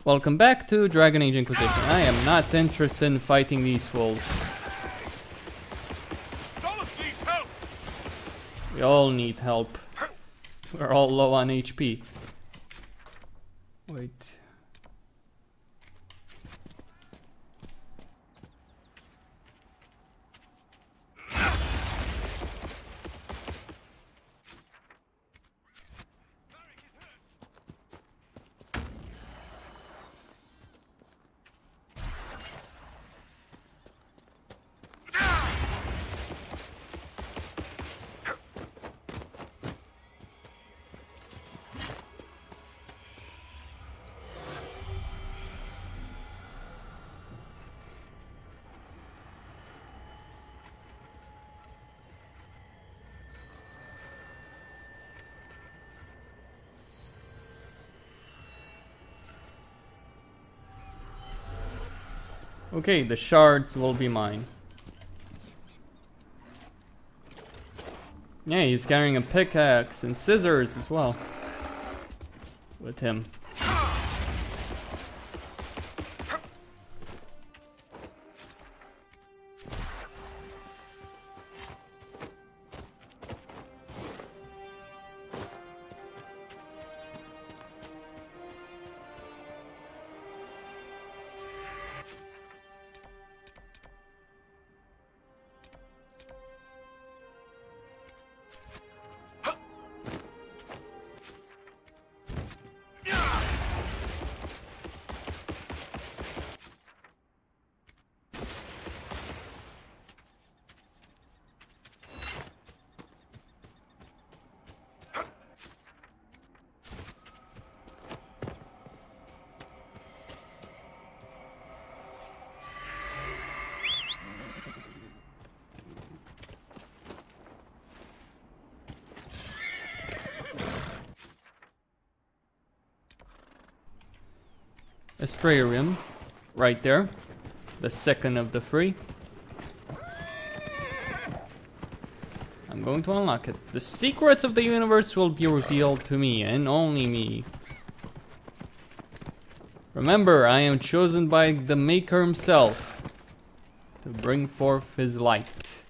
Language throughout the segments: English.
Welcome back to Dragon Age Inquisition. I am not interested in fighting these fools. We all need help. We're all low on HP. Wait. Okay, the shards will be mine. Yeah, he's carrying a pickaxe and scissors as well. With him. Astrarium, right there. The second of the three. I'm going to unlock it. The secrets of the universe will be revealed to me and only me. Remember, I am chosen by the Maker himself to bring forth his light.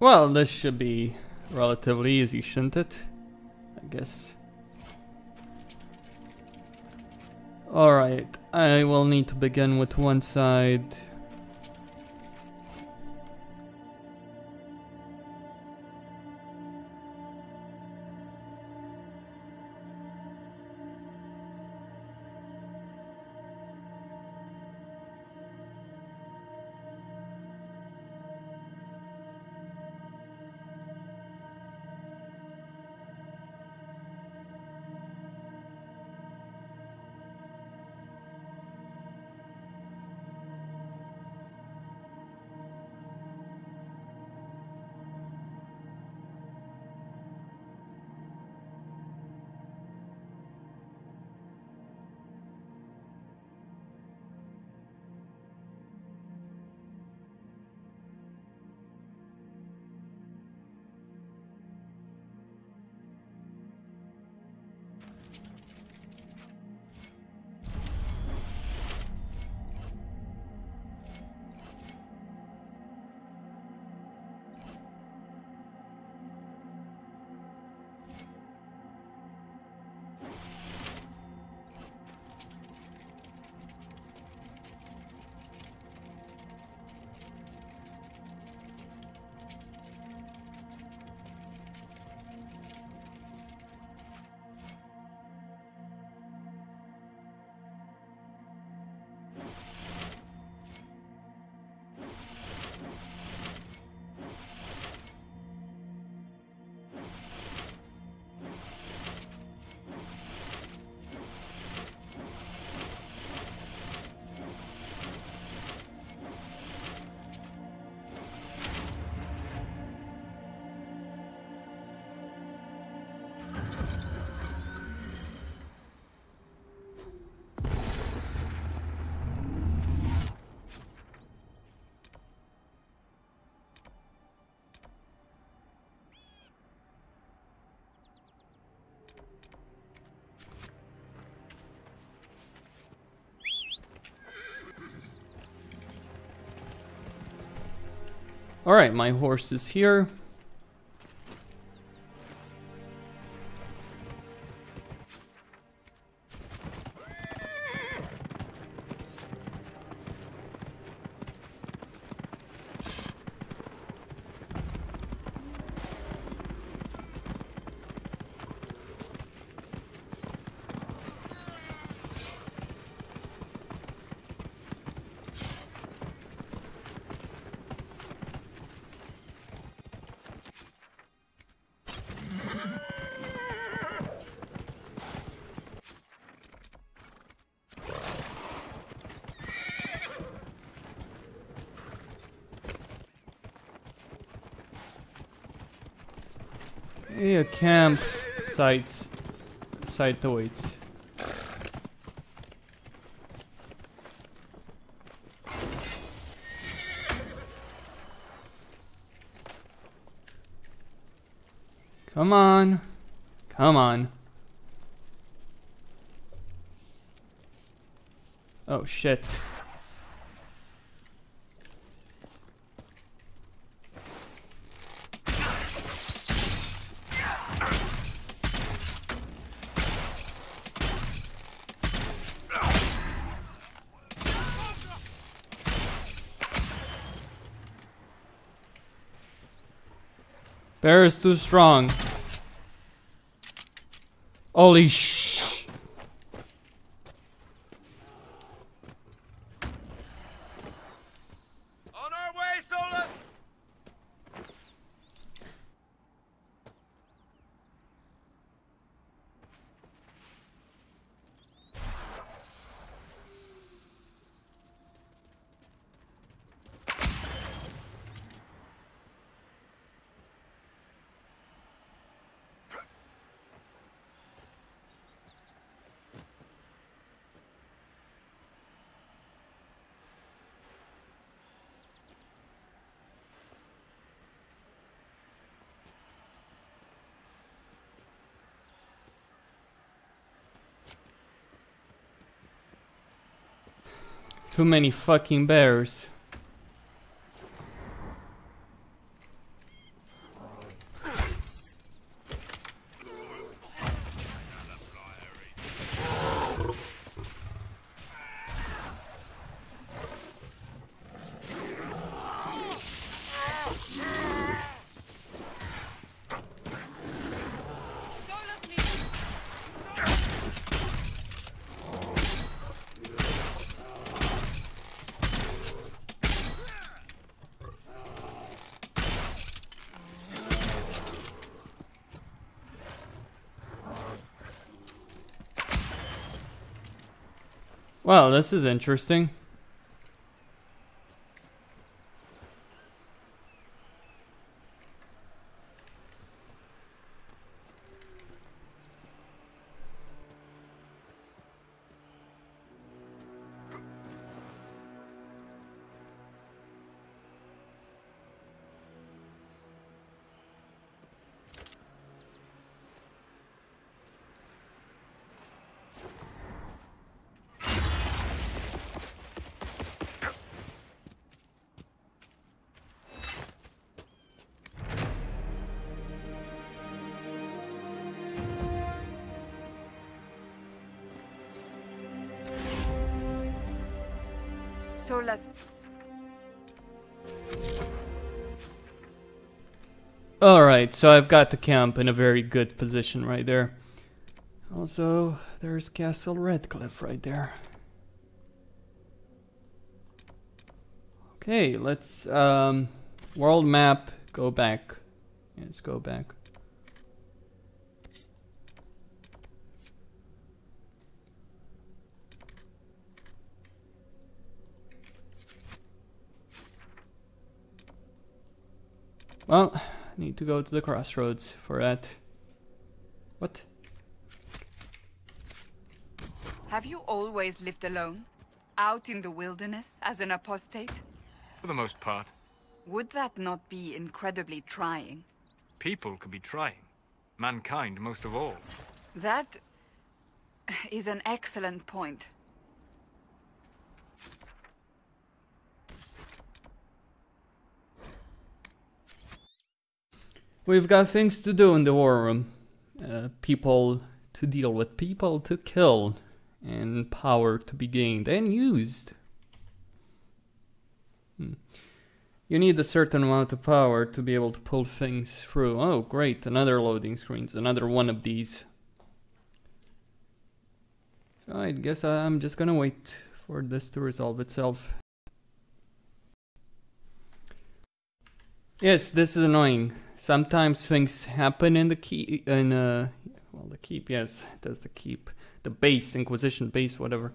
Well, this should be relatively easy, shouldn't it? I guess. Alright, I will need to begin with one side. Alright, my horse is here. A camp site awaits. Come on. Come on. Oh shit. Bear is too strong. Holy sh! On our way, Solus! Too many fucking bears. Well, this is interesting. Solus. Alright, so I've got the camp in a very good position right there. Also, there's Castle Redcliffe right there. Okay, let's world map, go back. Let's go back. Well, need to go to the crossroads for that. What? Have you always lived alone? Out in the wilderness as an apostate? For the most part. Would that not be incredibly trying? People could be trying. Mankind most of all. That is an excellent point. We've got things to do in the war room. People to deal with, people to kill, and power to be gained and used. You need a certain amount of power to be able to pull things through. Oh, great, another loading screens, another one of these. So I guess I'm just gonna wait for this to resolve itself. Yes, this is annoying. Sometimes things happen in the keep, well, the keep, yes, it does the keep. The base, Inquisition base, whatever.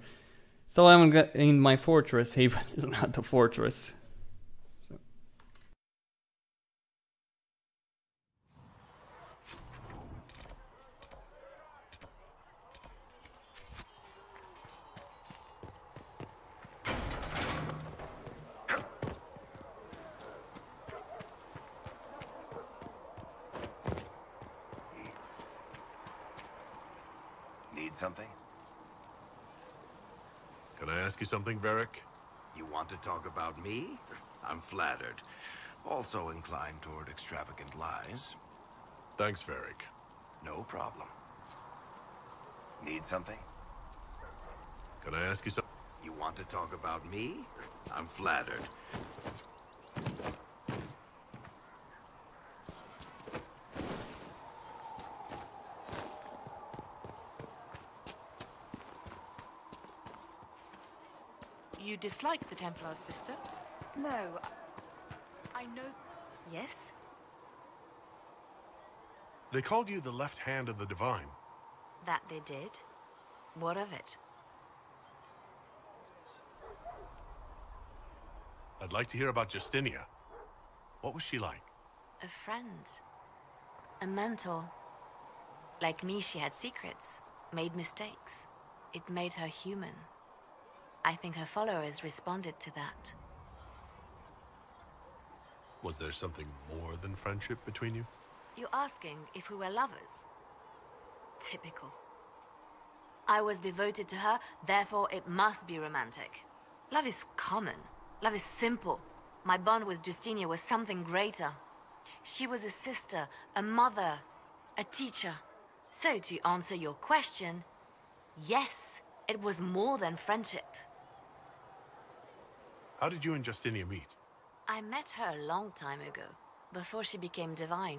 Still haven't got in my fortress. Haven is not the fortress. So. Need something? Can I ask you something, Varric? You want to talk about me? I'm flattered. Also inclined toward extravagant lies. Thanks, Varric. No problem. Need something? Can I ask you something? You want to talk about me? I'm flattered. You dislike the Templars, sister? No, I know... Yes? They called you the left hand of the Divine. That they did. What of it? I'd like to hear about Justinia. What was she like? A friend. A mentor. Like me, she had secrets, made mistakes. It made her human. I think her followers responded to that. Was there something more than friendship between you? You're asking if we were lovers? Typical. I was devoted to her, therefore it must be romantic. Love is common. Love is simple. My bond with Justinia was something greater. She was a sister, a mother, a teacher. So to answer your question, yes, it was more than friendship. How did you and Justinia meet? I met her a long time ago, before she became divine.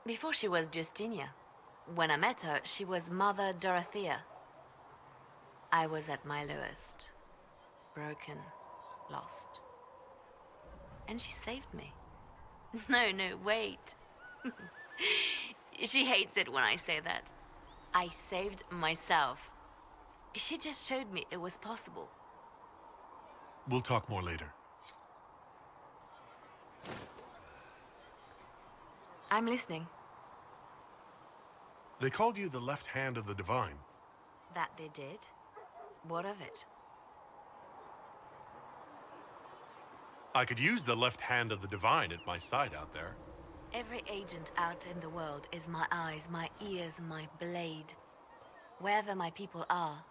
Before she was Justinia. When I met her, she was Mother Dorothea. I was at my lowest. Broken, lost. And she saved me. No, wait. She hates it when I say that. I saved myself. She just showed me it was possible. We'll talk more later. I'm listening. They called you the left hand of the Divine. That they did? What of it? I could use the left hand of the Divine at my side out there. Every agent out in the world is my eyes, my ears, my blade. Wherever my people are,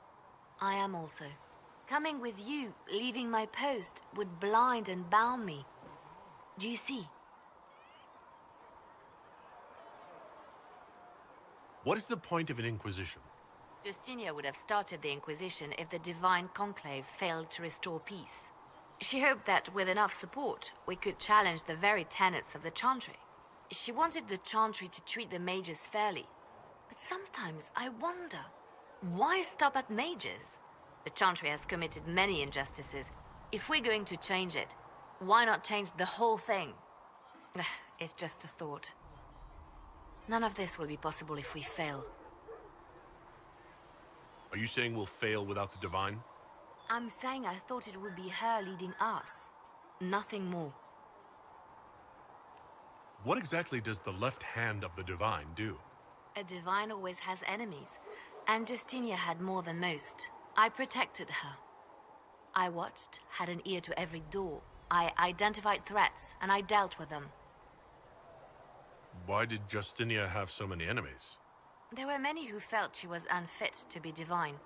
I am also. Coming with you, leaving my post, would blind and bound me. Do you see? What is the point of an Inquisition? Justinia would have started the Inquisition if the Divine Conclave failed to restore peace. She hoped that with enough support, we could challenge the very tenets of the Chantry. She wanted the Chantry to treat the mages fairly. But sometimes I wonder, why stop at mages? The Chantry has committed many injustices. If we're going to change it, Why not change the whole thing? It's just a thought. None of this will be possible if we fail. Are you saying we'll fail without the Divine? I'm saying I thought it would be her leading us. Nothing more. What exactly does the left hand of the Divine do? A Divine always has enemies, and Justinia had more than most. I protected her. I watched, had an ear to every door. I identified threats, and I dealt with them. Why did Justinia have so many enemies? There were many who felt she was unfit to be divine.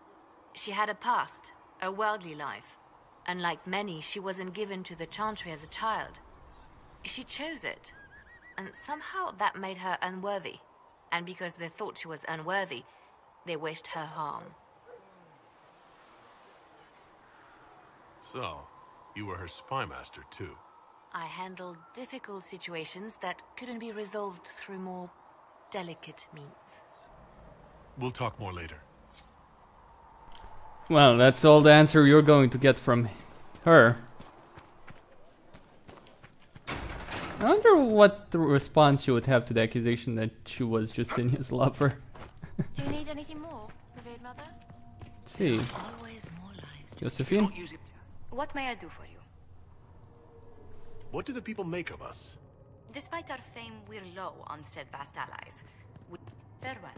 She had a past, a worldly life. Unlike many, she wasn't given to the Chantry as a child. She chose it, and somehow that made her unworthy. And because they thought she was unworthy, they wished her harm. So, you were her spy master too. I handled difficult situations that couldn't be resolved through more delicate means. We'll talk more later. Well, that's all the answer you're going to get from her. I wonder what the response she would have to the accusation that she was Justinia's lover. Do you need anything more, revered mother? Let's see. Always more lives. Josephine? What may I do for you? What do the people make of us? Despite our fame, we're low on steadfast allies. Farewell.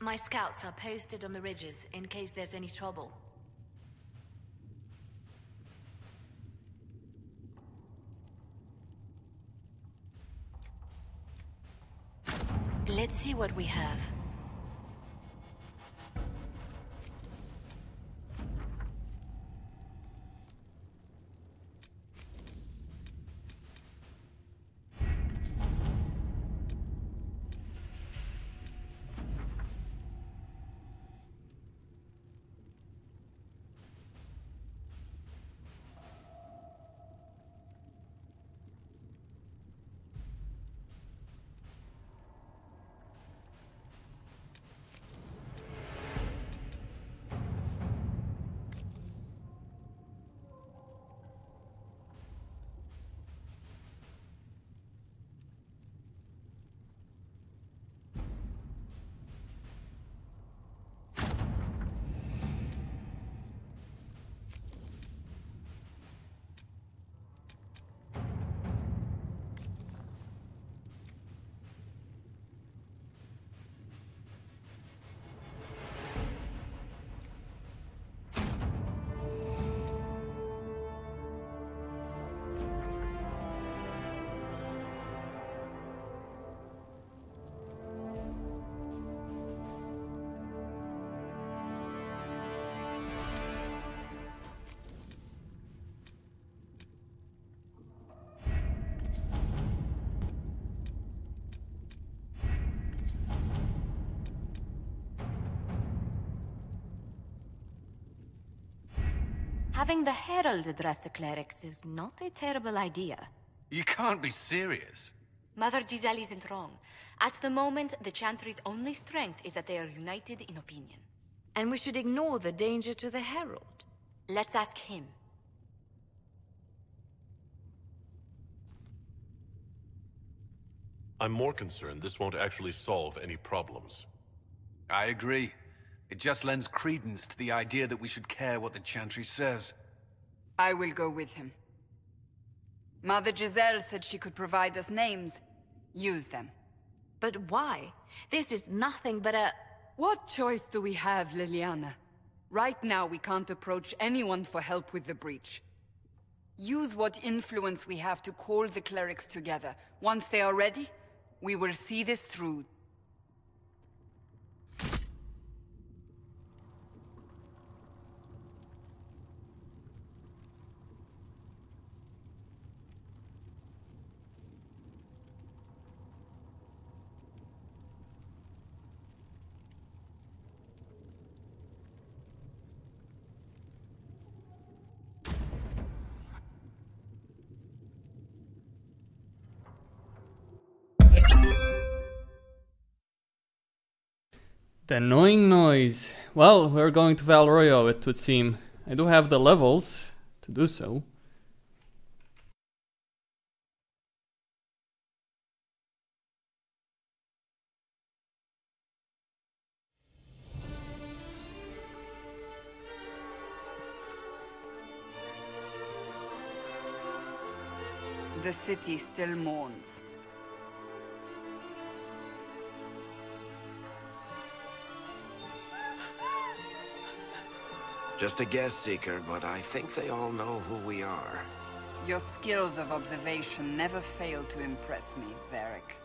My scouts are posted on the ridges in case there's any trouble. Let's see what we have. Having the Herald address the clerics is not a terrible idea. You can't be serious. Mother Giselle isn't wrong. At the moment, the Chantry's only strength is that they are united in opinion. And we should ignore the danger to the Herald. Let's ask him. I'm more concerned this won't actually solve any problems. I agree. It just lends credence to the idea that we should care what the Chantry says. I will go with him. Mother Giselle said she could provide us names. Use them. But why? This is nothing but a... What choice do we have, Liliana? Right now, we can't approach anyone for help with the breach. Use what influence we have to call the clerics together. Once they are ready, we will see this through. The annoying noise. Well, we're going to Val Royeaux, it would seem. I do have the levels to do so. The city still mourns. Just a guess, Seeker, but I think they all know who we are. Your skills of observation never fail to impress me, Varric.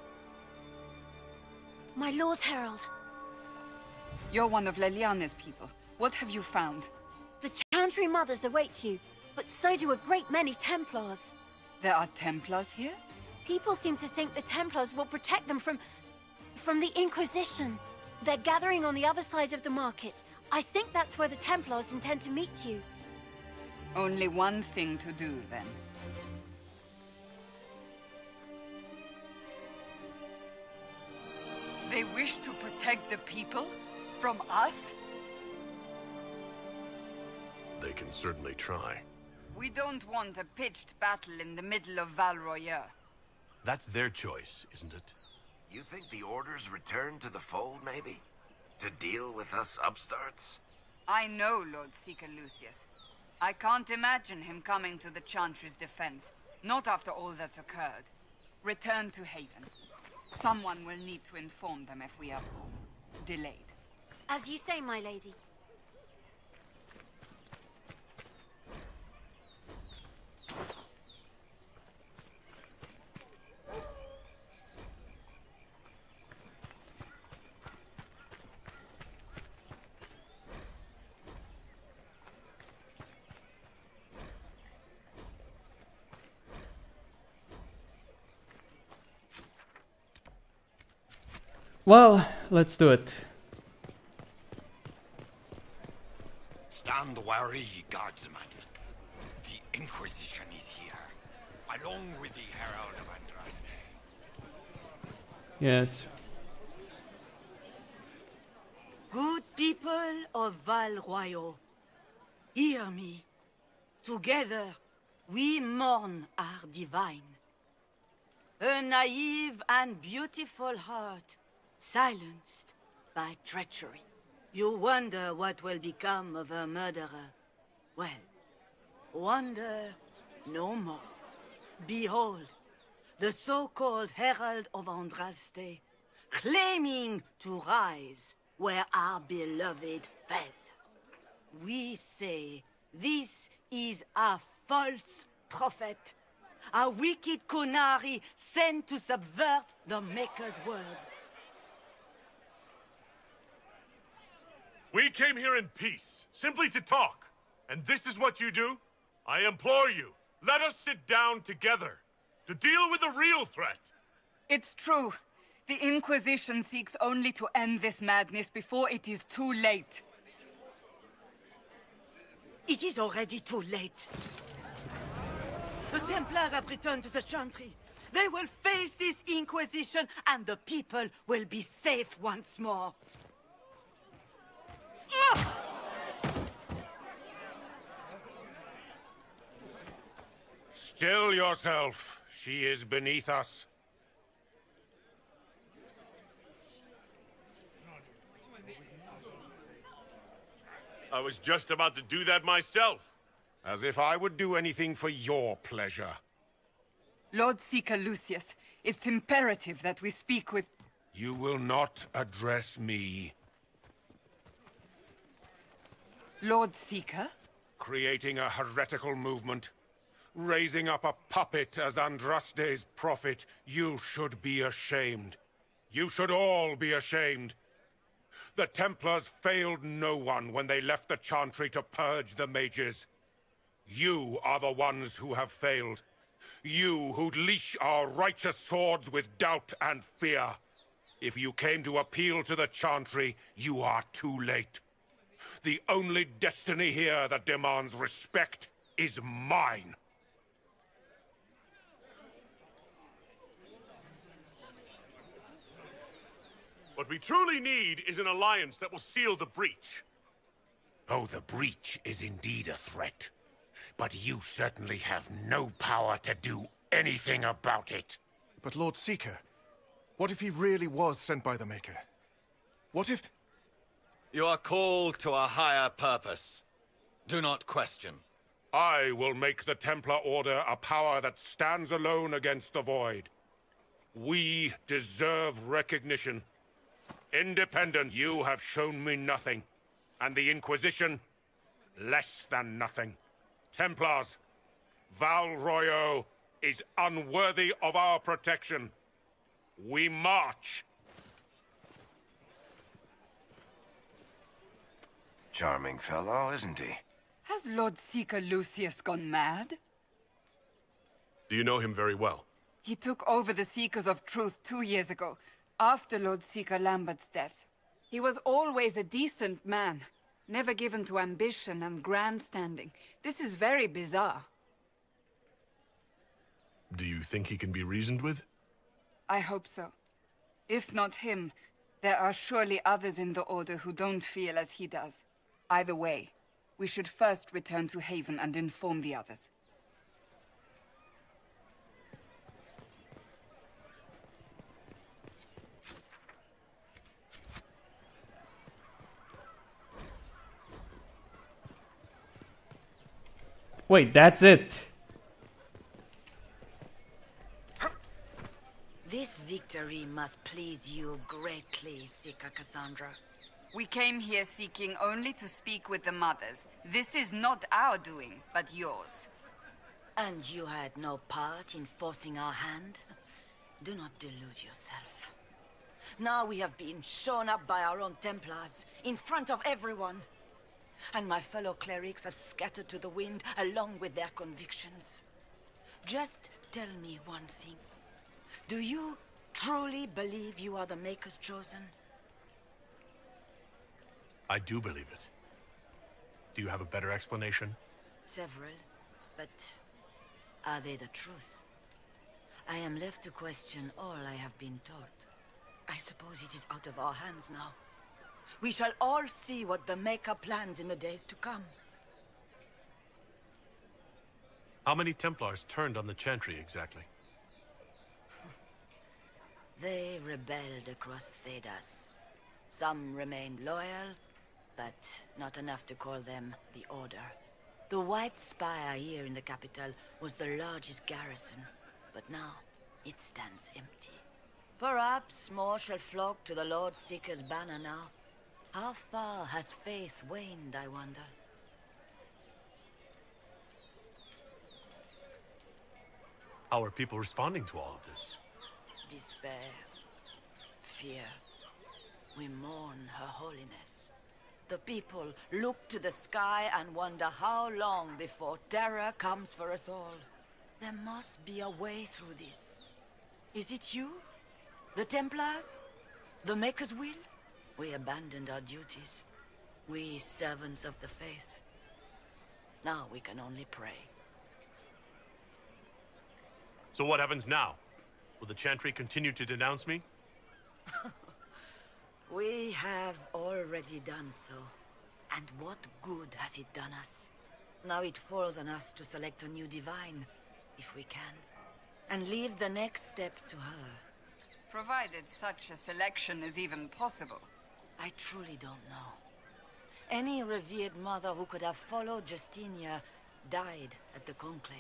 My Lord Herald. You're one of Leliana's people. What have you found? The Chantry mothers await you, but so do a great many Templars. There are Templars here? People seem to think the Templars will protect them from the Inquisition. They're gathering on the other side of the market. I think that's where the Templars intend to meet you. Only one thing to do, then. They wish to protect the people? From us? They can certainly try. We don't want a pitched battle in the middle of Val Royeaux. That's their choice, isn't it? You think the Order's return to the fold, maybe? To deal with us upstarts? I know Lord Seeker Lucius. I can't imagine him coming to the Chantry's defense. Not after all that's occurred. Return to Haven. Someone will need to inform them if we are delayed. As you say, my lady. Well, let's do it. Stand wary, guardsman. The Inquisition is here, along with the Herald of Andraste. Yes. Good people of Val Royeaux, hear me. Together, we mourn our divine. A naive and beautiful heart, silenced by treachery. You wonder what will become of her murderer. Well, wonder no more. Behold, the so-called Herald of Andraste, claiming to rise where our beloved fell. We say this is a false prophet, a wicked Konari sent to subvert the Maker's word. We came here in peace, simply to talk. And this is what you do? I implore you, let us sit down together to deal with the real threat. It's true. The Inquisition seeks only to end this madness before it is too late. It is already too late. The Templars have returned to the Chantry. They will face this Inquisition, and the people will be safe once more. Still yourself. She is beneath us. I was just about to do that myself. As if I would do anything for your pleasure. Lord Seeker Lucius, it's imperative that we speak with... You will not address me. Lord Seeker? Creating a heretical movement. Raising up a puppet as Andraste's prophet. You should be ashamed. You should all be ashamed. The Templars failed no one when they left the Chantry to purge the mages. You are the ones who have failed. You who'd leash our righteous swords with doubt and fear. If you came to appeal to the Chantry, you are too late. The only destiny here that demands respect is mine. What we truly need is an alliance that will seal the breach. Oh, the breach is indeed a threat. But you certainly have no power to do anything about it. But Lord Seeker, what if he really was sent by the Maker? What if... You are called to a higher purpose. Do not question. I will make the Templar Order a power that stands alone against the Void. We deserve recognition. Independence. You have shown me nothing. And the Inquisition, less than nothing. Templars, Val Royo is unworthy of our protection. We march. Charming fellow, isn't he? Has Lord Seeker Lucius gone mad? Do you know him very well? He took over the Seekers of Truth 2 years ago, after Lord Seeker Lambert's death. He was always a decent man, never given to ambition and grandstanding. This is very bizarre. Do you think he can be reasoned with? I hope so. If not him, there are surely others in the Order who don't feel as he does. Either way, we should first return to Haven and inform the others. Wait, that's it. This victory must please you greatly, Seeker Cassandra. We came here seeking only to speak with the mothers. This is not our doing, but yours. And you had no part in forcing our hand? Do not delude yourself. Now we have been shown up by our own Templars, in front of everyone. And my fellow clerics have scattered to the wind along with their convictions. Just tell me one thing. Do you truly believe you are the Maker's chosen? I do believe it. Do you have a better explanation? Several, but are they the truth? I am left to question all I have been taught. I suppose it is out of our hands now. We shall all see what the Maker plans in the days to come. How many Templars turned on the Chantry exactly? They rebelled across Thedas. Some remained loyal, but not enough to call them the Order. The White Spire here in the capital was the largest garrison, but now it stands empty. Perhaps more shall flock to the Lord Seeker's banner now. How far has faith waned, I wonder? How are people responding to all of this? Despair. Fear. We mourn Her Holiness. The people look to the sky and wonder how long before terror comes for us all. There must be a way through this. Is it you? The Templars? The Maker's will? We abandoned our duties. We servants of the faith. Now we can only pray. So what happens now? Will the Chantry continue to denounce me? We have already done so. And what good has it done us? Now it falls on us to select a new divine, if we can. And leave the next step to her. Provided such a selection is even possible. I truly don't know. Any revered mother who could have followed Justinia died at the Conclave.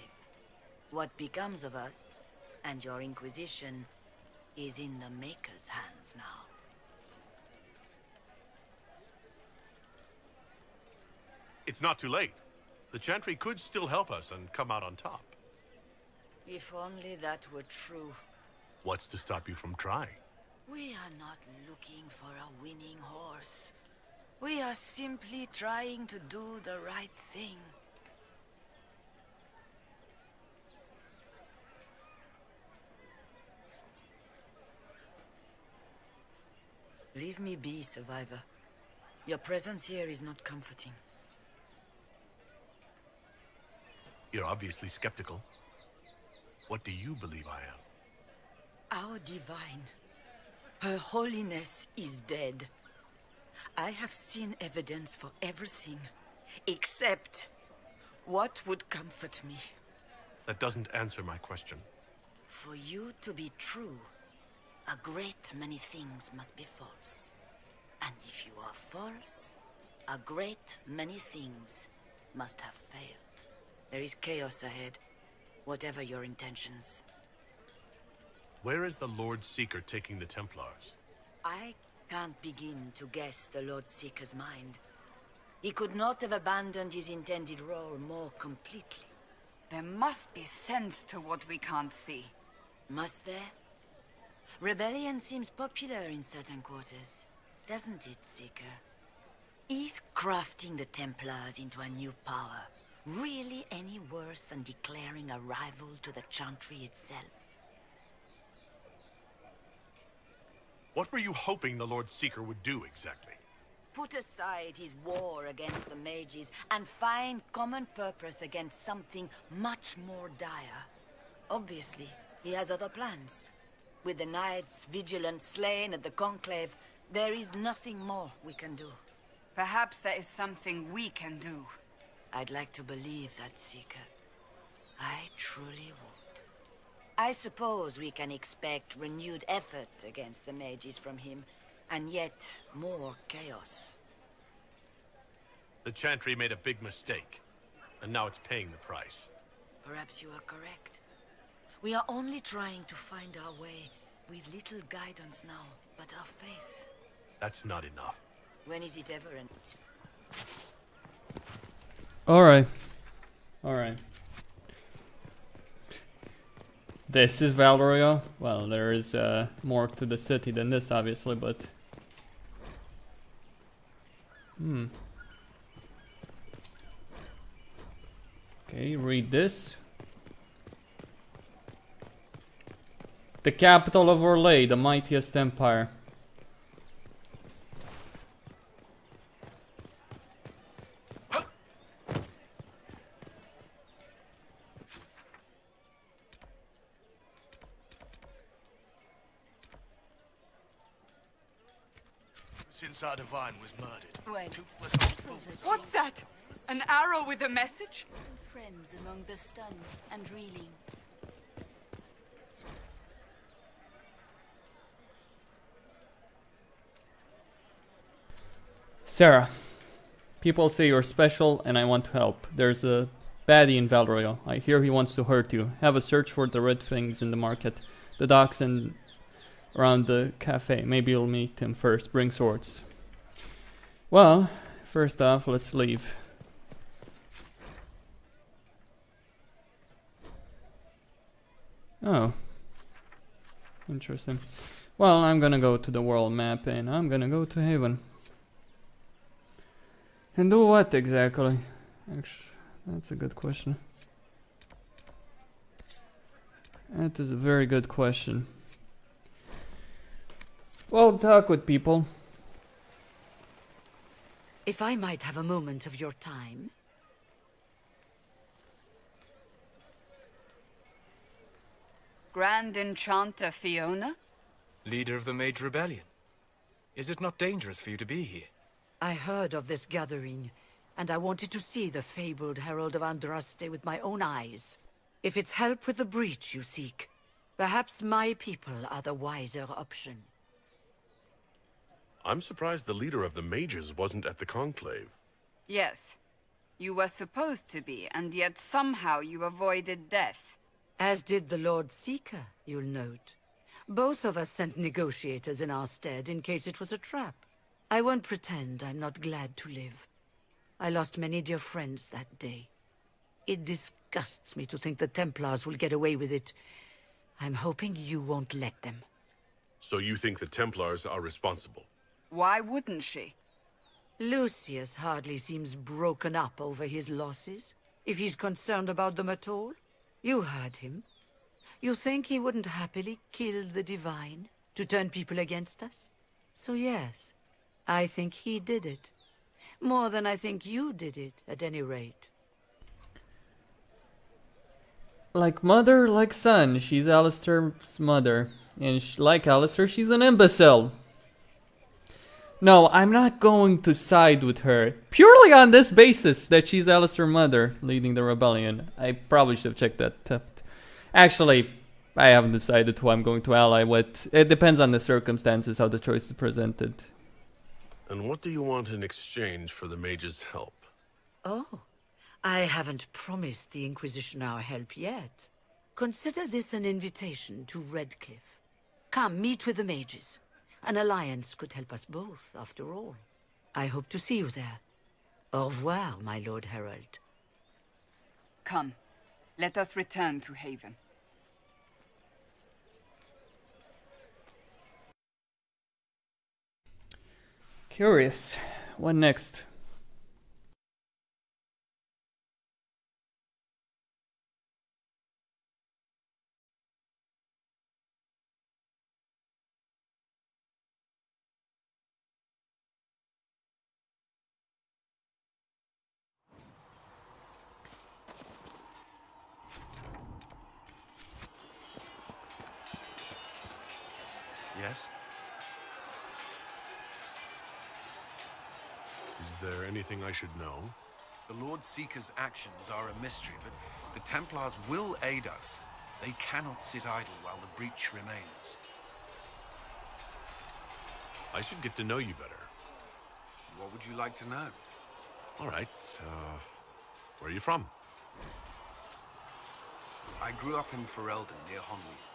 What becomes of us, and your Inquisition, is in the Maker's hands now. It's not too late. The Chantry could still help us and come out on top. If only that were true. What's to stop you from trying? We are not looking for a winning horse. We are simply trying to do the right thing. Leave me be, Survivor. Your presence here is not comforting. You're obviously skeptical. What do you believe I am? Our divine. Her Holiness is dead. I have seen evidence for everything, except what would comfort me. That doesn't answer my question. For you to be true, a great many things must be false. And if you are false, a great many things must have failed. There is chaos ahead, whatever your intentions. Where is the Lord Seeker taking the Templars? I can't begin to guess the Lord Seeker's mind. He could not have abandoned his intended role more completely. There must be sense to what we can't see. Must there? Rebellion seems popular in certain quarters, doesn't it, Seeker? Is crafting the Templars into a new power really any worse than declaring a rival to the Chantry itself? What were you hoping the Lord Seeker would do exactly? Put aside his war against the mages and find common purpose against something much more dire. Obviously, he has other plans. With the knights vigilant slain at the Conclave, there is nothing more we can do. Perhaps there is something we can do. I'd like to believe that, Seeker. I truly would. I suppose we can expect renewed effort against the mages from him, and yet more chaos. The Chantry made a big mistake, and now it's paying the price. Perhaps you are correct. We are only trying to find our way, with little guidance now, but our faith. That's not enough. When is it ever enough? Alright. Alright. This is Valoria. Well, there is more to the city than this, obviously, but... Okay, read this. The capital of Orlais, the mightiest empire. Since our divine was murdered. Wait. What's that? An arrow with a message? Friends among the stunned and reeling. Sarah, people say you're special and I want to help. There's a baddie in Valoria. I hear he wants to hurt you. Have a search for the red things in the market, the docks, and around the cafe. Maybe you'll meet him first. Bring swords. Well, first off, let's leave. Oh. Interesting. Well, I'm gonna go to the world map and I'm gonna go to Haven. And do what exactly? Actually, that's a good question. That is a very good question. Well, talk with people. If I might have a moment of your time. Grand Enchanter Fiona? Leader of the Mage Rebellion. Is it not dangerous for you to be here? I heard of this gathering, and I wanted to see the fabled Herald of Andraste with my own eyes. If it's help with the breach you seek, perhaps my people are the wiser option. I'm surprised the leader of the mages wasn't at the Conclave. Yes. You were supposed to be, and yet somehow you avoided death. As did the Lord Seeker, you'll note. Both of us sent negotiators in our stead in case it was a trap. I won't pretend I'm not glad to live. I lost many dear friends that day. It disgusts me to think the Templars will get away with it. I'm hoping you won't let them. So you think the Templars are responsible? Why wouldn't she? Lucius hardly seems broken up over his losses, if he's concerned about them at all. You heard him. You think he wouldn't happily kill the Divine to turn people against us? So yes, I think he did it. More than I think you did it, at any rate. Like mother, like son. She's Alistair's mother. And like Alistair, she's an imbecile. No, I'm not going to side with her. Purely on this basis that she's Alistair's mother leading the rebellion. I probably should have checked that. Actually, I haven't decided who I'm going to ally with. It depends on the circumstances, how the choice is presented. And what do you want in exchange for the mage's help? Oh, I haven't promised the Inquisition our help yet. Consider this an invitation to Redcliffe. Come, meet with the mages. An alliance could help us both, after all. I hope to see you there. Au revoir, my Lord Herald. Come, let us return to Haven. Curious. What next? Yes? Is there anything I should know? The Lord Seeker's actions are a mystery, but the Templars will aid us. They cannot sit idle while the breach remains. I should get to know you better. What would you like to know? All right, where are you from? I grew up in Ferelden, near Honweath.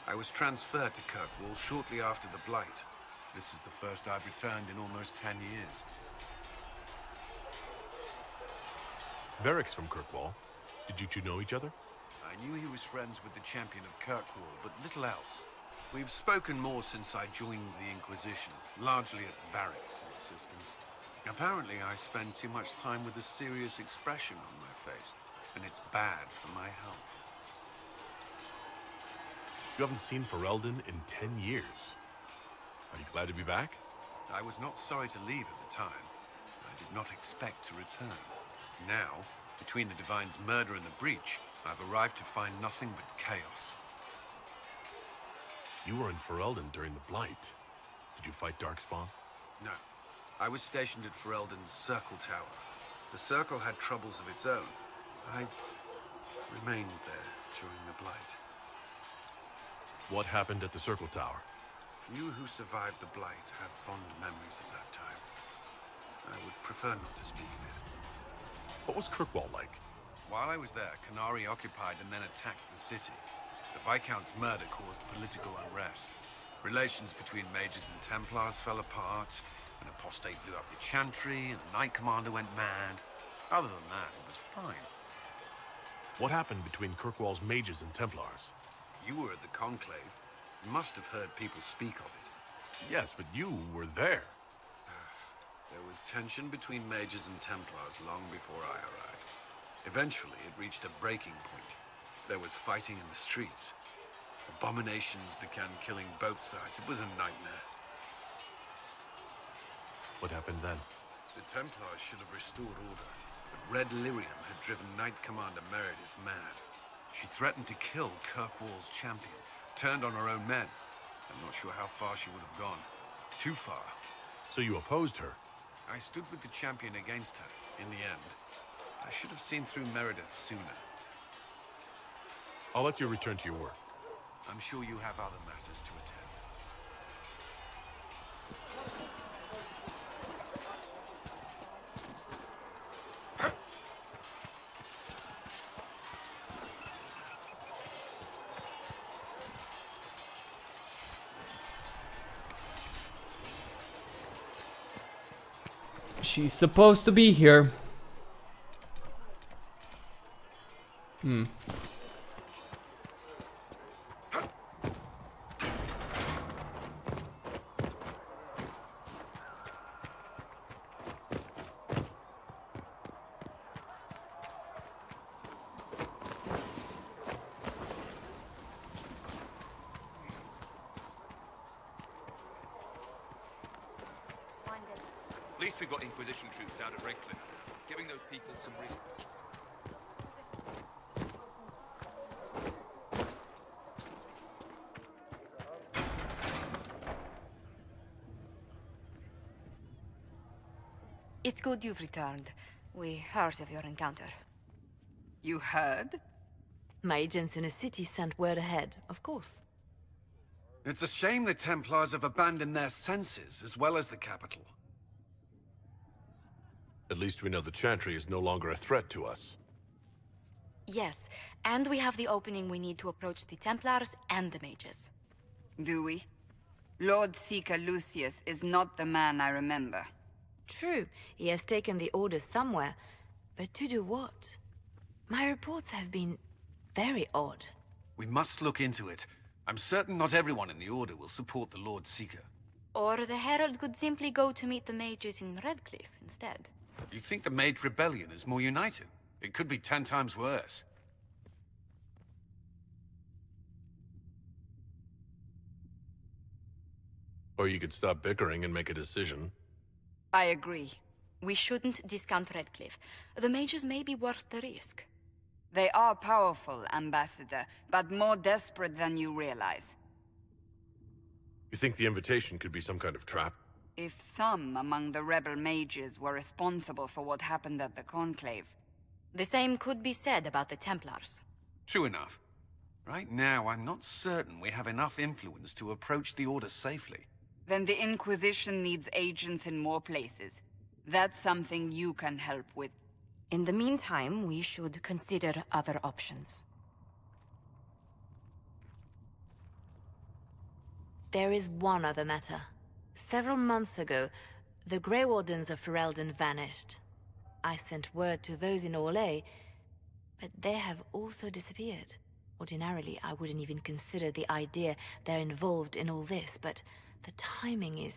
I was transferred to Kirkwall shortly after the Blight. This is the first I've returned in almost 10 years. Varric's from Kirkwall. Did you two know each other? I knew he was friends with the champion of Kirkwall, but little else. We've spoken more since I joined the Inquisition, largely at Varric's insistence. Apparently, I spend too much time with a serious expression on my face, and it's bad for my health. You haven't seen Ferelden in 10 years. Are you glad to be back? I was not sorry to leave at the time. I did not expect to return. Now, between the Divine's murder and the breach, I've arrived to find nothing but chaos. You were in Ferelden during the Blight. Did you fight Darkspawn? No. I was stationed at Ferelden's Circle Tower. The Circle had troubles of its own. I remained there during the Blight. What happened at the Circle Tower? Few who survived the Blight have fond memories of that time. I would prefer not to speak of it. What was Kirkwall like? While I was there, Canary occupied and then attacked the city. The Viscount's murder caused political unrest. Relations between mages and Templars fell apart. An apostate blew up the Chantry, and the Knight Commander went mad. Other than that, it was fine. What happened between Kirkwall's mages and Templars? You were at the Conclave. You must have heard people speak of it. Yes, but you were there. There was tension between mages and Templars long before I arrived. Eventually, it reached a breaking point. There was fighting in the streets. Abominations began killing both sides. It was a nightmare. What happened then? The Templars should have restored order, but Red Lyrium had driven Knight Commander Meredith mad. She threatened to kill Kirkwall's champion, turned on her own men. I'm not sure how far she would have gone. Too far. So you opposed her? I stood with the champion against her, in the end. I should have seen through Meredith sooner. I'll let you return to your work. I'm sure you have other matters to attend. She's supposed to be here. At least we've got Inquisition troops out of Redcliffe, giving those people some reason. It's good you've returned. We heard of your encounter. You heard? My agents in the city sent word ahead, of course. It's a shame the Templars have abandoned their senses, as well as the capital. At least we know the Chantry is no longer a threat to us. Yes, and we have the opening we need to approach the Templars and the mages. Do we? Lord Seeker Lucius is not the man I remember. True, he has taken the orders somewhere, but to do what? My reports have been very odd. We must look into it. I'm certain not everyone in the Order will support the Lord Seeker. Or the Herald could simply go to meet the mages in Redcliffe instead. You think the Mage Rebellion is more united? It could be 10 times worse. Or you could stop bickering and make a decision. I agree. We shouldn't discount Redcliffe. The mages may be worth the risk. They are powerful, Ambassador, but more desperate than you realize. You think the invitation could be some kind of trap? If some among the rebel mages were responsible for what happened at the Conclave. The same could be said about the Templars. True enough. Right now, I'm not certain we have enough influence to approach the Order safely. Then the Inquisition needs agents in more places. That's something you can help with. In the meantime, we should consider other options. There is one other matter. Several months ago, the Grey Wardens of Ferelden vanished. I sent word to those in Orlais, but they have also disappeared. Ordinarily, I wouldn't even consider the idea they're involved in all this, but the timing is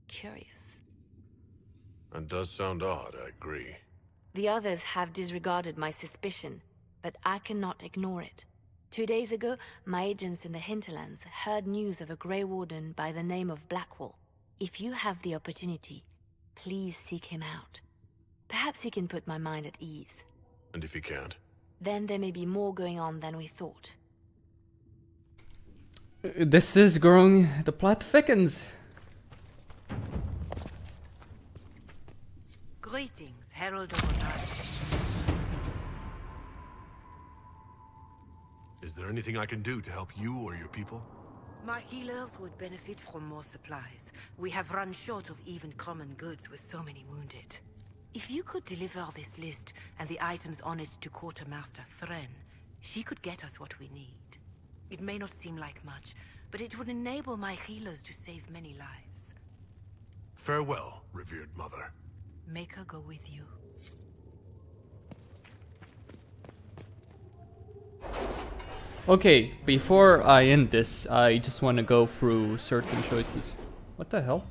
curious. That does sound odd, I agree. The others have disregarded my suspicion, but I cannot ignore it. 2 days ago, my agents in the hinterlands heard news of a Grey Warden by the name of Blackwall. If you have the opportunity, please seek him out. Perhaps he can put my mind at ease. And if he can't? Then there may be more going on than we thought. This is growing. The plot thickens. Greetings, Herald of Orlais. Is there anything I can do to help you or your people? My healers would benefit from more supplies. We have run short of even common goods with so many wounded. If you could deliver this list and the items on it to Quartermaster Thren, she could get us what we need. It may not seem like much, but it would enable my healers to save many lives. Farewell, revered mother. Make her go with you. Okay, before I end this, I just want to go through certain choices. What the hell?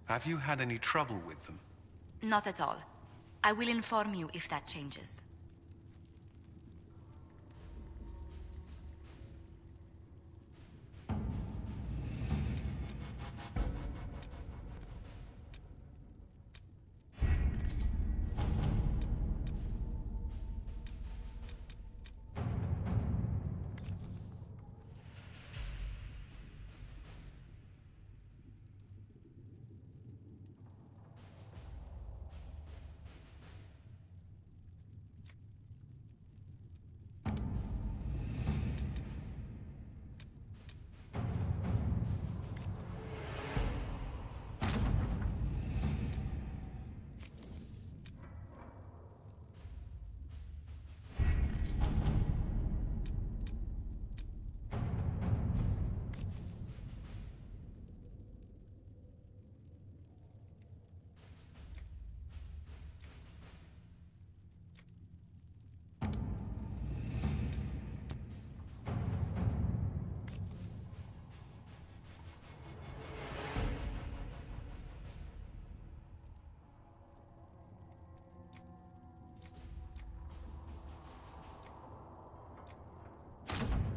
Have you had any trouble with them? Not at all. I will inform you if that changes.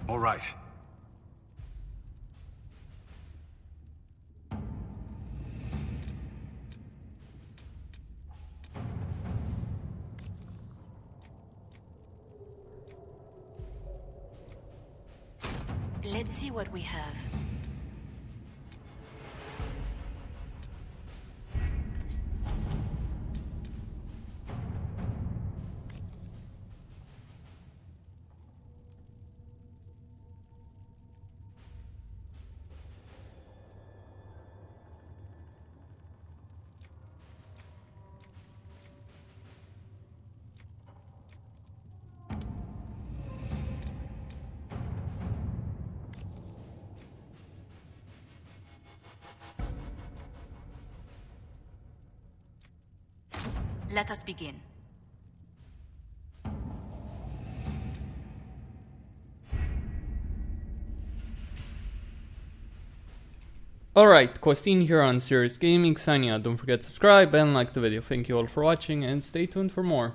All right. Let's see what we have. Let us begin. Alright, Costin here on Serious Gaming, signing out. Don't forget to subscribe and like the video. Thank you all for watching and stay tuned for more.